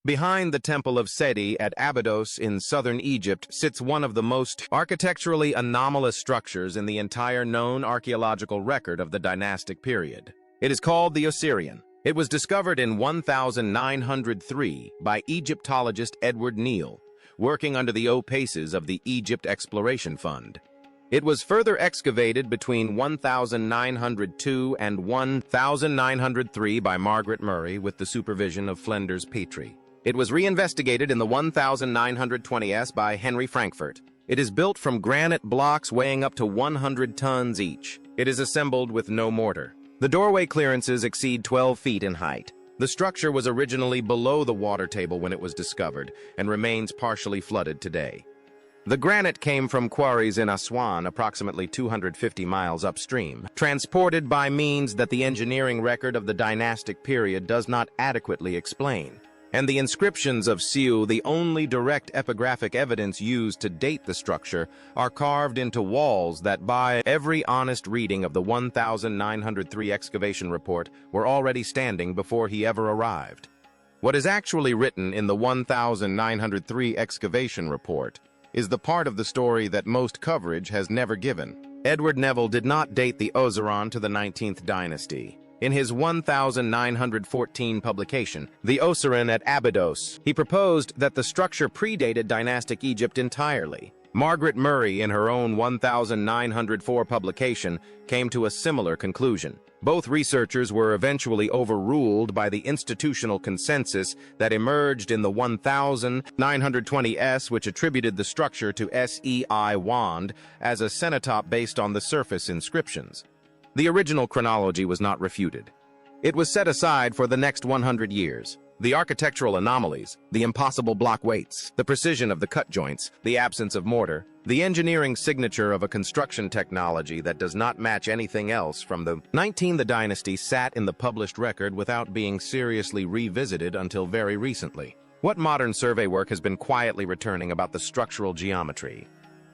Behind the Temple of Sedi at Abidos in southern Egypt sits one of the most architecturally anomalous structures in the entire known archaeological record of the dynastic period. It is called the Osirion. It was discovered in 1903 by Egyptologist Edward Neil, working under the opaces of the Egypt Exploration Fund. It was further excavated between 1902 and 1903 by Margaret Murray with the supervision of Flender's Petri. It was reinvestigated in the 1920s by Henry Frankfurt. It is built from granite blocks weighing up to 100 tons each. It is assembled with no mortar. The doorway clearances exceed 12 feet in height. The structure was originally below the water table when it was discovered and remains partially flooded today. The granite came from quarries in Aswan, approximately 250 miles upstream, transported by means that the engineering record of the dynastic period does not adequately explain. And the inscriptions of Siu, the only direct epigraphic evidence used to date the structure, are carved into walls that, by every honest reading of the 1903 excavation report, were already standing before he ever arrived. What is actually written in the 1903 excavation report is the part of the story that most coverage has never given. Edward Neil did not date the Osirion to the 19th dynasty. In his 1914 publication, The Osirion at Abidos, he proposed that the structure predated dynastic Egypt entirely. Margaret Murray, in her own 1904 publication, came to a similar conclusion. Both researchers were eventually overruled by the institutional consensus that emerged in the 1920s, which attributed the structure to Sei Wand as a cenotaph based on the surface inscriptions. The original chronology was not refuted. It was set aside for the next 100 years. The architectural anomalies, the impossible block weights, the precision of the cut joints, the absence of mortar, the engineering signature of a construction technology that does not match anything else from the 19th dynasty sat in the published record without being seriously revisited until very recently. What modern survey work has been quietly returning about the structural geometry?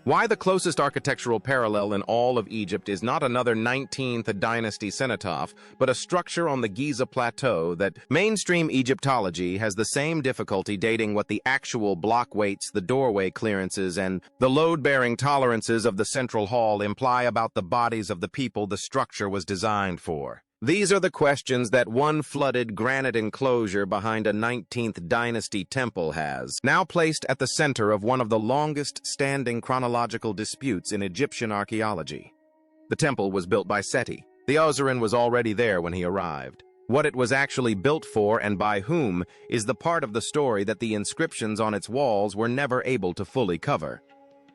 Why the closest architectural parallel in all of Egypt is not another 19th dynasty cenotaph, but a structure on the Giza Plateau that mainstream Egyptology has the same difficulty dating what the actual block weights, the doorway clearances, and the load-bearing tolerances of the central hall imply about the bodies of the people the structure was designed for. These are the questions that one flooded granite enclosure behind a 19th dynasty temple has, now placed at the center of one of the longest-standing chronological disputes in Egyptian archaeology. The temple was built by Seti. The Osirion was already there when he arrived. What it was actually built for and by whom is the part of the story that the inscriptions on its walls were never able to fully cover.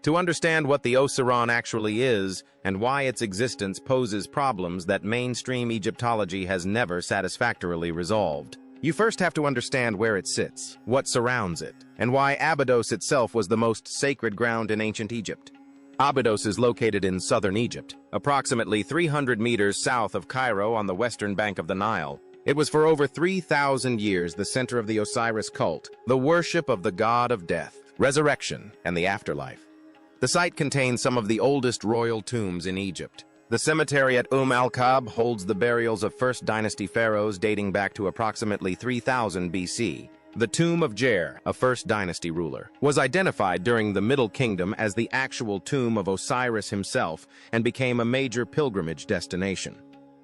To understand what the Osirion actually is and why its existence poses problems that mainstream Egyptology has never satisfactorily resolved, you first have to understand where it sits, what surrounds it, and why Abidos itself was the most sacred ground in ancient Egypt. Abidos is located in southern Egypt, approximately 300 meters south of Cairo on the western bank of the Nile. It was for over 3,000 years the center of the Osiris cult, the worship of the god of death, resurrection, and the afterlife. The site contains some of the oldest royal tombs in Egypt. The cemetery at al-Kab holds the burials of First Dynasty pharaohs dating back to approximately 3000 BC. The tomb of Jer, a First Dynasty ruler, was identified during the Middle Kingdom as the actual tomb of Osiris himself and became a major pilgrimage destination.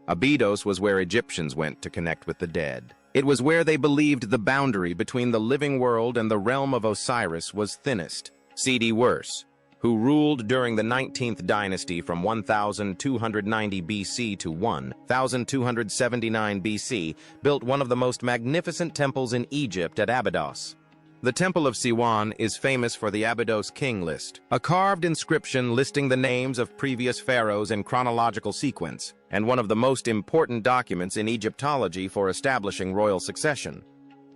Abidos was where Egyptians went to connect with the dead. It was where they believed the boundary between the living world and the realm of Osiris was thinnest. Sedi, who ruled during the 19th dynasty from 1290 BC to 1279 BC, built one of the most magnificent temples in Egypt at Abidos. The Temple of Siwan is famous for the Abidos king list, a carved inscription listing the names of previous pharaohs in chronological sequence, and one of the most important documents in Egyptology for establishing royal succession.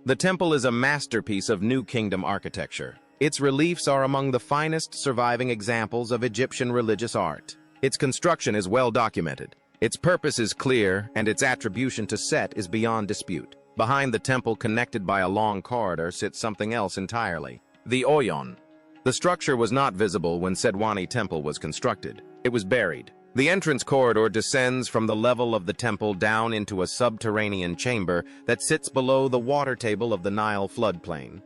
The temple is a masterpiece of New Kingdom architecture. Its reliefs are among the finest surviving examples of Egyptian religious art. Its construction is well documented. Its purpose is clear, and its attribution to Set is beyond dispute. Behind the temple, connected by a long corridor, sits something else entirely: the Oyon. The structure was not visible when Sedwani Temple was constructed. It was buried, The entrance corridor descends from the level of the temple down into a subterranean chamber that sits below the water table of the Nile floodplain.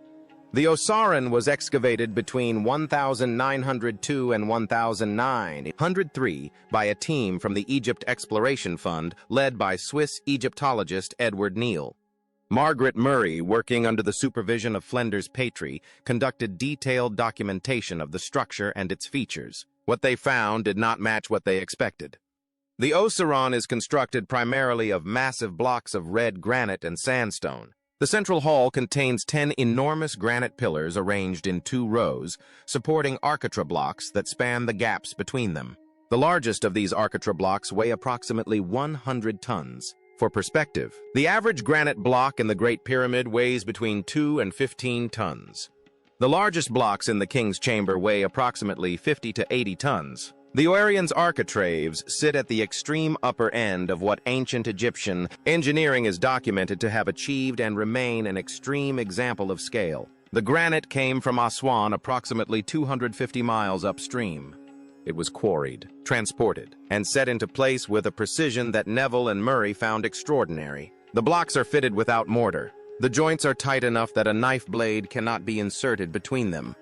The Osirion was excavated between 1902 and 1903 by a team from the Egypt Exploration Fund led by Swiss Egyptologist Edward Neil. Margaret Murray, working under the supervision of Flender's Petri, conducted detailed documentation of the structure and its features. What they found did not match what they expected. The Osirion is constructed primarily of massive blocks of red granite and sandstone. The central hall contains 10 enormous granite pillars arranged in 2 rows, supporting architrave blocks that span the gaps between them. The largest of these architrave blocks weigh approximately 100 tons. For perspective, the average granite block in the Great Pyramid weighs between 2 and 15 tons. The largest blocks in the King's Chamber weigh approximately 50 to 80 tons. The Osirion's architraves sit at the extreme upper end of what ancient Egyptian engineering is documented to have achieved and remain an extreme example of scale. The granite came from Aswan approximately 250 miles upstream. It was quarried, transported, and set into place with a precision that Neville and Murray found extraordinary. The blocks are fitted without mortar. The joints are tight enough that a knife blade cannot be inserted between them.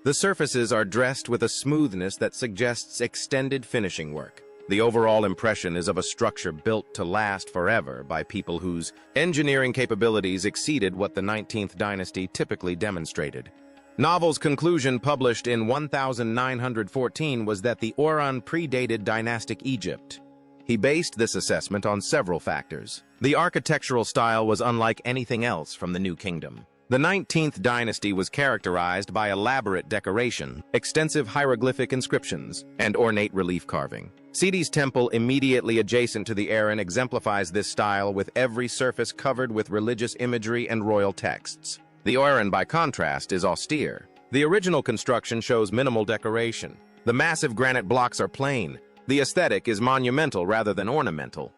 The surfaces are dressed with a smoothness that suggests extended finishing work. The overall impression is of a structure built to last forever by people whose engineering capabilities exceeded what the 19th dynasty typically demonstrated. Novell's conclusion, published in 1914, was that the Osirion predated dynastic Egypt. He based this assessment on several factors. The architectural style was unlike anything else from the New Kingdom. The 19th dynasty was characterized by elaborate decoration, extensive hieroglyphic inscriptions, and ornate relief carving. Sedi's temple, immediately adjacent to the Aron, exemplifies this style, with every surface covered with religious imagery and royal texts. The Osirion, by contrast, is austere. The original construction shows minimal decoration. The massive granite blocks are plain. The aesthetic is monumental rather than ornamental.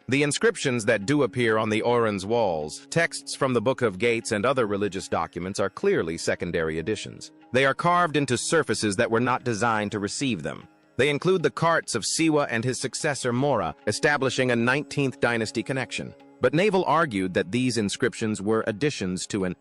The inscriptions that do appear on the Osirion's walls, texts from the Book of Gates and other religious documents, are clearly secondary additions. They are carved into surfaces that were not designed to receive them. They include the carts of Siwa and his successor Mora, establishing a 19th dynasty connection. But Neville argued that these inscriptions were additions to an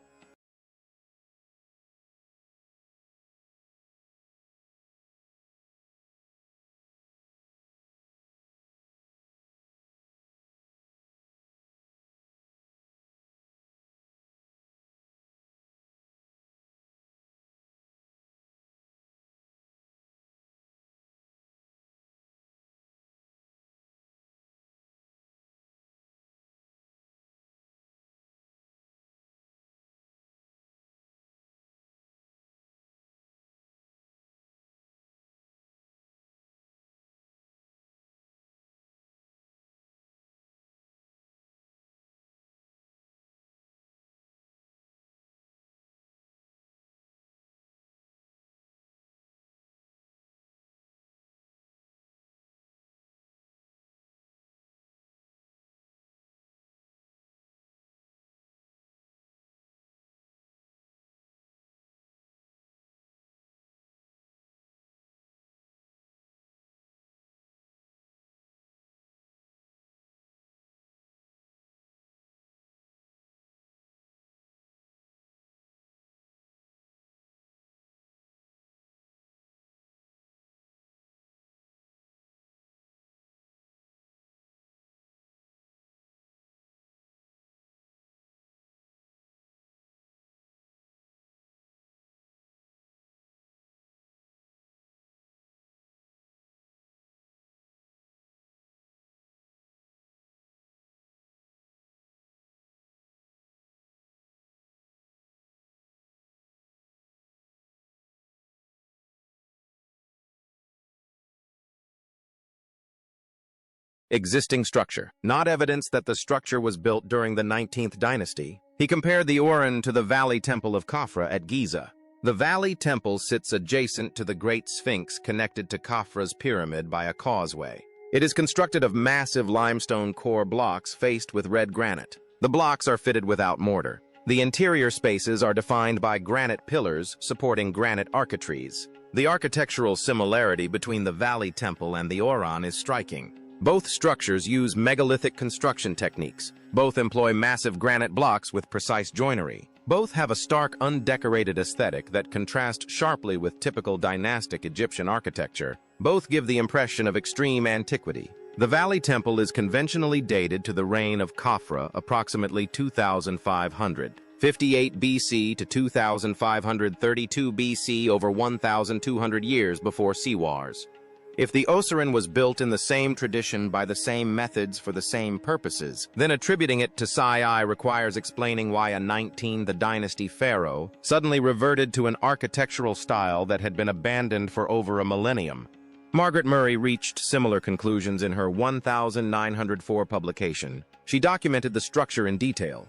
existing structure, not evidence that the structure was built during the 19th dynasty. He compared the Osirion to the Valley Temple of Khafra at Giza. The Valley Temple sits adjacent to the Great Sphinx, connected to Khafra's pyramid by a causeway. It is constructed of massive limestone core blocks faced with red granite. The blocks are fitted without mortar. The interior spaces are defined by granite pillars supporting granite architraves. The architectural similarity between the Valley Temple and the Osireion is striking. Both structures use megalithic construction techniques. Both employ massive granite blocks with precise joinery. Both have a stark, undecorated aesthetic that contrasts sharply with typical dynastic Egyptian architecture. Both give the impression of extreme antiquity. The Valley Temple is conventionally dated to the reign of Khafra, approximately 2558 BC to 2532 BC, over 1,200 years before Siwars. If the Osirion was built in the same tradition by the same methods for the same purposes, then attributing it to Sedi requires explaining why a 19th dynasty pharaoh suddenly reverted to an architectural style that had been abandoned for over a millennium. Margaret Murray reached similar conclusions in her 1904 publication. She documented the structure in detail.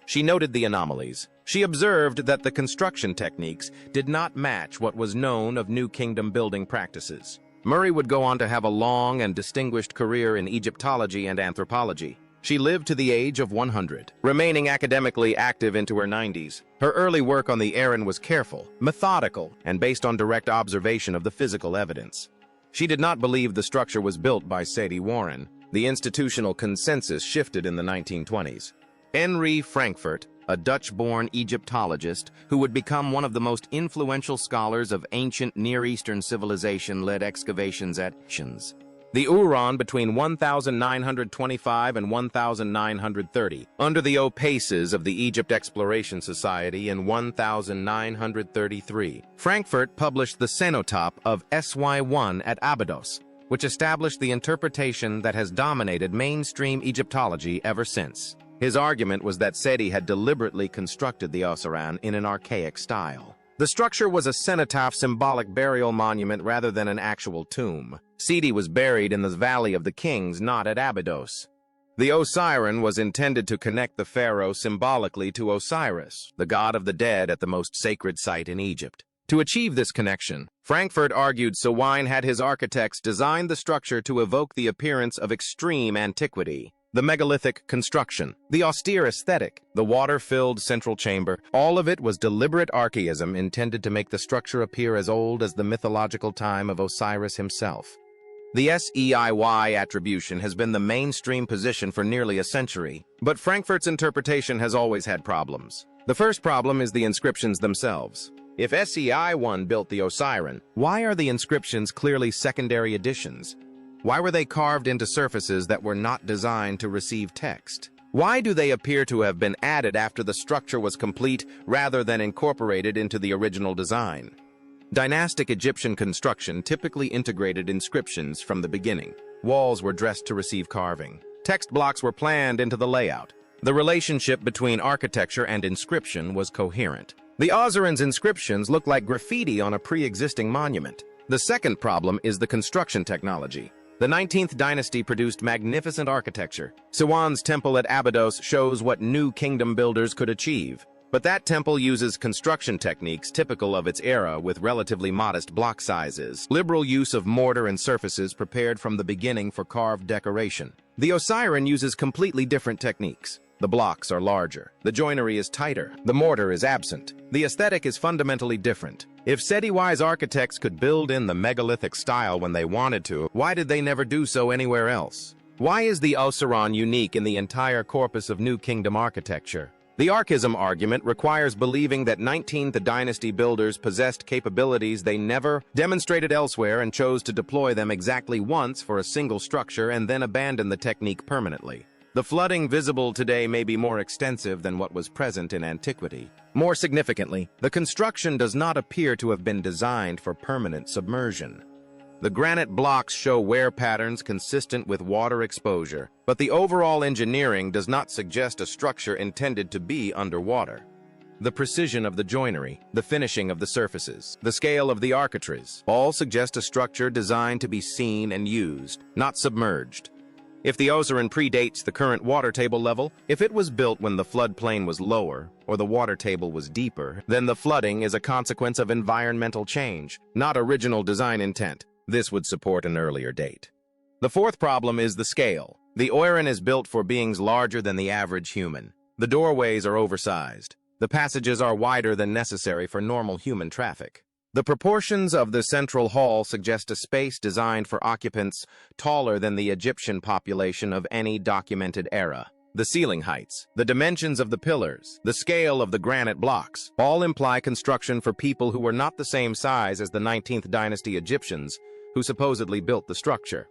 She noted the anomalies. She observed that the construction techniques did not match what was known of New Kingdom building practices. Murray would go on to have a long and distinguished career in Egyptology and anthropology. She lived to the age of 100, remaining academically active into her 90s. Her early work on the Osireion was careful, methodical, and based on direct observation of the physical evidence. She did not believe the structure was built by Sedi Warren. The institutional consensus shifted in the 1920s. Henry Frankfurt, a Dutch-born Egyptologist who would become one of the most influential scholars of ancient Near Eastern civilization, led excavations at Shins. The Osirion between 1925 and 1930, under the opaces of the Egypt Exploration Society in 1933. Frankfurt published the cenotape of SY1 at Abidos, which established the interpretation that has dominated mainstream Egyptology ever since. His argument was that Sedi had deliberately constructed the Osirion in an archaic style. The structure was a cenotaph symbolic burial monument rather than an actual tomb. Sedi was buried in the Valley of the Kings, not at Abidos. The Osirion was intended to connect the pharaoh symbolically to Osiris, the god of the dead at the most sacred site in Egypt. To achieve this connection, Frankfurt argued Sewine had his architects design the structure to evoke the appearance of extreme antiquity. The megalithic construction, the austere aesthetic, the water-filled central chamber, all of it was deliberate archaism intended to make the structure appear as old as the mythological time of Osiris himself. The Seiy attribution has been the mainstream position for nearly a century, but Frankfurt's interpretation has always had problems. The first problem is the inscriptions themselves. If Seiy built the Osirion, why are the inscriptions clearly secondary additions? Why were they carved into surfaces that were not designed to receive text? Why do they appear to have been added after the structure was complete rather than incorporated into the original design? Dynastic Egyptian construction typically integrated inscriptions from the beginning. Walls were dressed to receive carving. Text blocks were planned into the layout. The relationship between architecture and inscription was coherent. The Osirion's inscriptions look like graffiti on a pre-existing monument. The second problem is the construction technology. The 19th dynasty produced magnificent architecture. Sewan's temple at Abidos shows what New Kingdom builders could achieve. But that temple uses construction techniques typical of its era with relatively modest block sizes, liberal use of mortar and surfaces prepared from the beginning for carved decoration. The Osirion uses completely different techniques. The blocks are larger, the joinery is tighter, the mortar is absent. The aesthetic is fundamentally different. If Sedi-wise architects could build in the megalithic style when they wanted to, why did they never do so anywhere else? Why is the Osirion unique in the entire corpus of New Kingdom architecture? The archaism argument requires believing that 19th dynasty builders possessed capabilities they never demonstrated elsewhere and chose to deploy them exactly once for a single structure and then abandon the technique permanently. The flooding visible today may be more extensive than what was present in antiquity. More significantly, the construction does not appear to have been designed for permanent submersion. The granite blocks show wear patterns consistent with water exposure, but the overall engineering does not suggest a structure intended to be underwater. The precision of the joinery, the finishing of the surfaces, the scale of the architraves, all suggest a structure designed to be seen and used, not submerged. If the Osirion predates the current water table level, if it was built when the floodplain was lower or the water table was deeper, then the flooding is a consequence of environmental change, not original design intent. This would support an earlier date. The fourth problem is the scale. The Osirion is built for beings larger than the average human. The doorways are oversized. The passages are wider than necessary for normal human traffic. The proportions of the central hall suggest a space designed for occupants taller than the Egyptian population of any documented era. The ceiling heights, the dimensions of the pillars, the scale of the granite blocks, all imply construction for people who were not the same size as the 19th dynasty Egyptians who supposedly built the structure.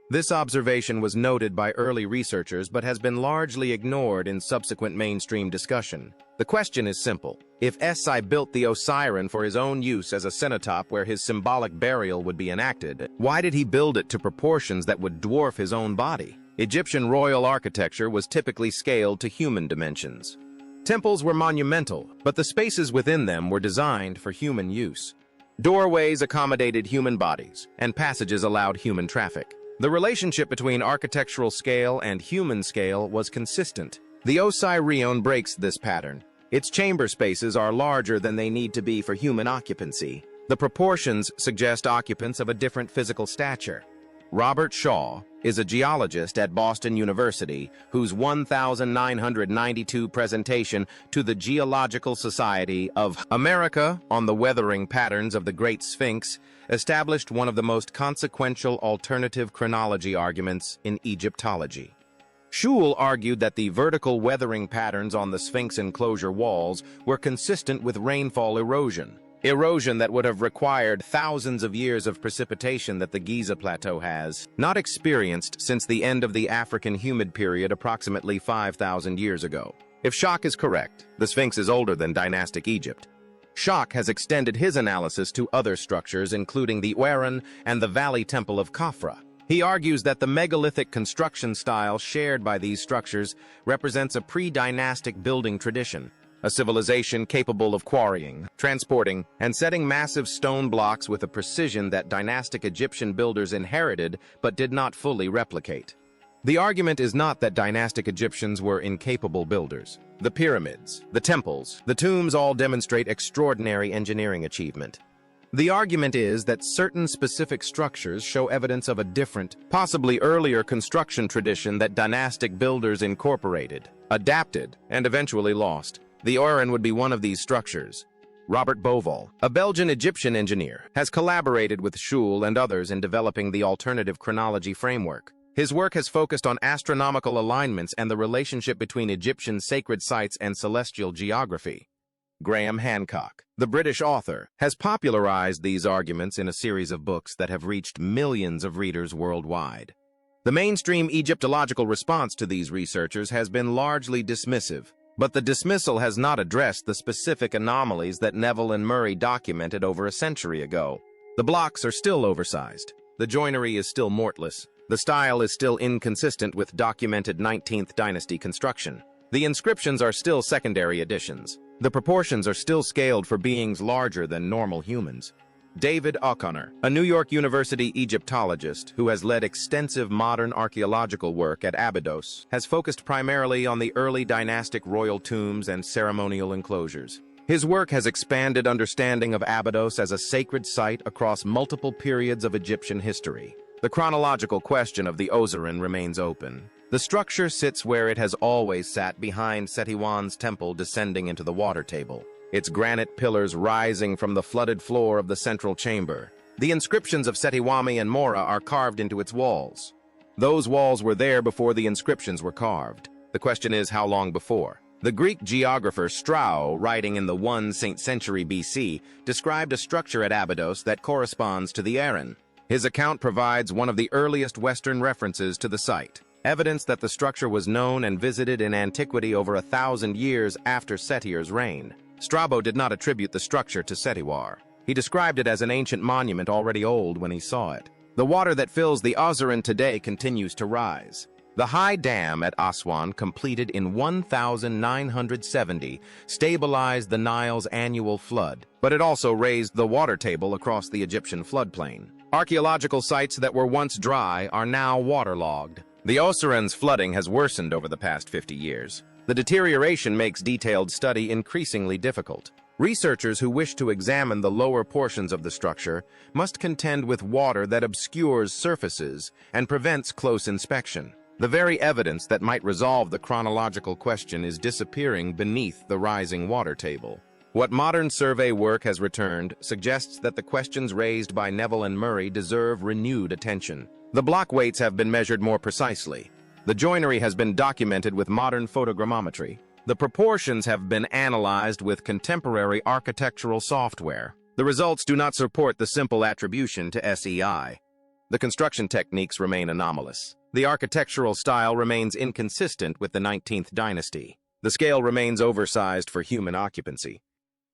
This observation was noted by early researchers but has been largely ignored in subsequent mainstream discussion. The question is simple. If Si built the Osirion for his own use as a cenotaph where his symbolic burial would be enacted, why did he build it to proportions that would dwarf his own body? Egyptian royal architecture was typically scaled to human dimensions. Temples were monumental, but the spaces within them were designed for human use. Doorways accommodated human bodies, and passages allowed human traffic. The relationship between architectural scale and human scale was consistent. The Osirion breaks this pattern. Its chamber spaces are larger than they need to be for human occupancy. The proportions suggest occupants of a different physical stature. Robert Shaw is a geologist at Boston University whose 1992 presentation to the Geological Society of America on the weathering patterns of the Great Sphinx established one of the most consequential alternative chronology arguments in Egyptology. Schul argued that the vertical weathering patterns on the Sphinx enclosure walls were consistent with rainfall erosion that would have required thousands of years of precipitation that the Giza Plateau has not experienced since the end of the African humid period approximately 5,000 years ago. If Schoch is correct, the Sphinx is older than dynastic Egypt. Schoch has extended his analysis to other structures including the Osireion and the Valley Temple of Khafra. He argues that the megalithic construction style shared by these structures represents a pre-dynastic building tradition, a civilization capable of quarrying, transporting, and setting massive stone blocks with a precision that dynastic Egyptian builders inherited but did not fully replicate. The argument is not that dynastic Egyptians were incapable builders. The pyramids, the temples, the tombs all demonstrate extraordinary engineering achievement. The argument is that certain specific structures show evidence of a different, possibly earlier construction tradition that dynastic builders incorporated, adapted, and eventually lost. The Osirion would be one of these structures. Robert Bouval, a Belgian Egyptian engineer, has collaborated with Schul and others in developing the alternative chronology framework. His work has focused on astronomical alignments and the relationship between Egyptian sacred sites and celestial geography. Graham Hancock, the British author, has popularized these arguments in a series of books that have reached millions of readers worldwide. The mainstream Egyptological response to these researchers has been largely dismissive, but the dismissal has not addressed the specific anomalies that Neil and Murray documented over a century ago. The blocks are still oversized. The joinery is still mortless. The style is still inconsistent with documented 19th dynasty construction. The inscriptions are still secondary additions. The proportions are still scaled for beings larger than normal humans. David O'Connor, a New York University Egyptologist who has led extensive modern archaeological work at Abidos, has focused primarily on the early dynastic royal tombs and ceremonial enclosures. His work has expanded understanding of Abidos as a sacred site across multiple periods of Egyptian history. The chronological question of the Osirion remains open. The structure sits where it has always sat, behind Seti I's temple descending into the water table, its granite pillars rising from the flooded floor of the central chamber. The inscriptions of Seti and Mortar are carved into its walls. Those walls were there before the inscriptions were carved. The question is, how long before? The Greek geographer Strabo, writing in the 1st century BC, described a structure at Abidos that corresponds to the Osirion. His account provides one of the earliest Western references to the site, evidence that the structure was known and visited in antiquity over 1,000 years after Seti's reign. Strabo did not attribute the structure to Seti. He described it as an ancient monument already old when he saw it. The water that fills the Osirion today continues to rise. The high dam at Aswan, completed in 1970, stabilized the Nile's annual flood, but it also raised the water table across the Egyptian floodplain. Archaeological sites that were once dry are now waterlogged. The Osirion's flooding has worsened over the past 50 years. The deterioration makes detailed study increasingly difficult. Researchers who wish to examine the lower portions of the structure must contend with water that obscures surfaces and prevents close inspection. The very evidence that might resolve the chronological question is disappearing beneath the rising water table. What modern survey work has returned suggests that the questions raised by Neville and Murray deserve renewed attention. The block weights have been measured more precisely. The joinery has been documented with modern photogrammetry. The proportions have been analyzed with contemporary architectural software. The results do not support the simple attribution to SEI. The construction techniques remain anomalous. The architectural style remains inconsistent with the 19th dynasty. The scale remains oversized for human occupancy.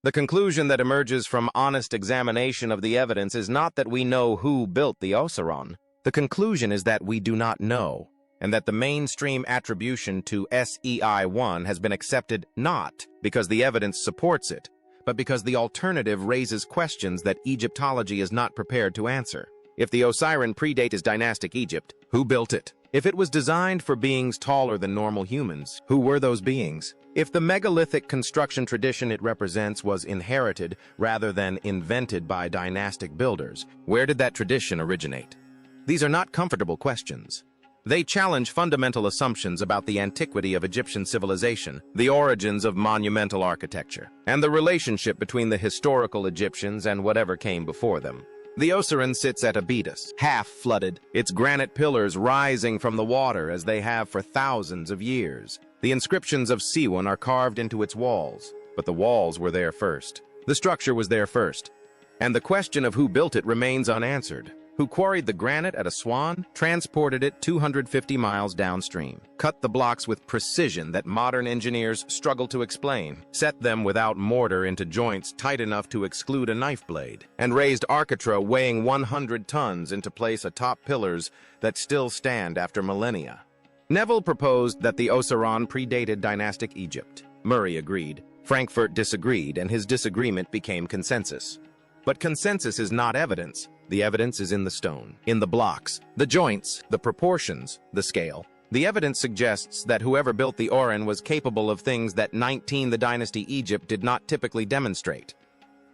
The conclusion that emerges from honest examination of the evidence is not that we know who built the Osirion. The conclusion is that we do not know, and that the mainstream attribution to SEI-1 has been accepted not because the evidence supports it, but because the alternative raises questions that Egyptology is not prepared to answer. If the Osirion predate is dynastic Egypt, who built it? If it was designed for beings taller than normal humans, who were those beings? If the megalithic construction tradition it represents was inherited rather than invented by dynastic builders, where did that tradition originate? These are not comfortable questions. They challenge fundamental assumptions about the antiquity of Egyptian civilization, the origins of monumental architecture, and the relationship between the historical Egyptians and whatever came before them. The Osirion sits at Abidos, half-flooded, its granite pillars rising from the water as they have for thousands of years. The inscriptions of Siwan are carved into its walls, but the walls were there first. The structure was there first, and the question of who built it remains unanswered. Who quarried the granite at Aswan, transported it 250 miles downstream, cut the blocks with precision that modern engineers struggle to explain, set them without mortar into joints tight enough to exclude a knife blade, and raised architrave weighing 100 tons into place atop pillars that still stand after millennia. Neville proposed that the Osirion predated dynastic Egypt. Murray agreed. Frankfurt disagreed, and his disagreement became consensus. But consensus is not evidence. The evidence is in the stone, in the blocks, the joints, the proportions, the scale. The evidence suggests that whoever built the Osirion was capable of things that 19 the dynasty Egypt did not typically demonstrate.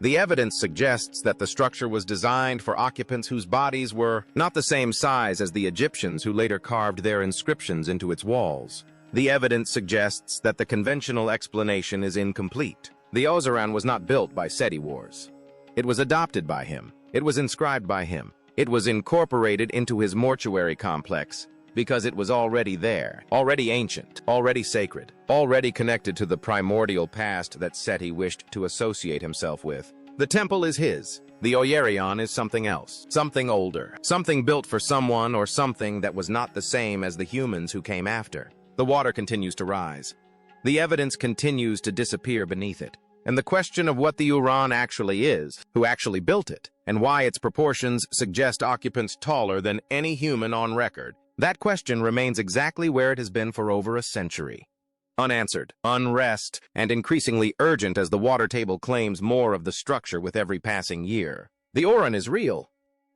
The evidence suggests that the structure was designed for occupants whose bodies were not the same size as the Egyptians who later carved their inscriptions into its walls. The evidence suggests that the conventional explanation is incomplete. The Osirion was not built by Sedi wars. It was adopted by him. It was inscribed by him. It was incorporated into his mortuary complex because it was already there, already ancient, already sacred, already connected to the primordial past that Seti wished to associate himself with. The temple is his. The Osireion is something else, something older, something built for someone or something that was not the same as the humans who came after. The water continues to rise. The evidence continues to disappear beneath it. And the question of what the Osirion actually is, who actually built it, and why its proportions suggest occupants taller than any human on record, that question remains exactly where it has been for over a century. Unanswered, unrest, and increasingly urgent as the water table claims more of the structure with every passing year. The Osirion is real.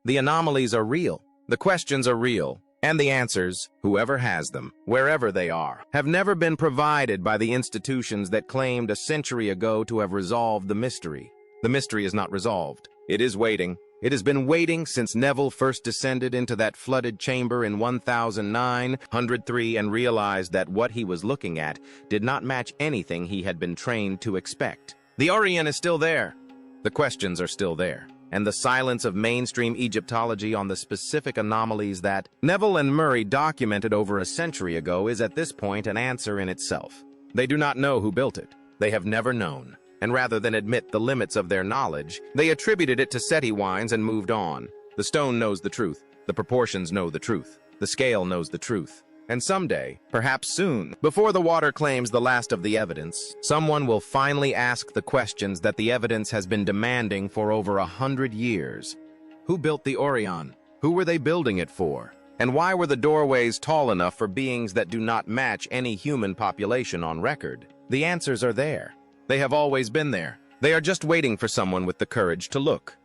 The anomalies are real. The questions are real. And the answers, whoever has them, wherever they are, have never been provided by the institutions that claimed a century ago to have resolved the mystery. The mystery is not resolved. It is waiting. It has been waiting since Neville first descended into that flooded chamber in 1903 and realized that what he was looking at did not match anything he had been trained to expect. The Osirion is still there. The questions are still there. And the silence of mainstream Egyptology on the specific anomalies that Neville and Murray documented over a century ago is at this point an answer in itself. They do not know who built it. They have never known. And rather than admit the limits of their knowledge, they attributed it to Seti wines and moved on. The stone knows the truth. The proportions know the truth. The scale knows the truth. And someday, perhaps soon, before the water claims the last of the evidence, someone will finally ask the questions that the evidence has been demanding for over 100 years. Who built the Osirion? Who were they building it for? And why were the doorways tall enough for beings that do not match any human population on record? The answers are there. They have always been there. They are just waiting for someone with the courage to look.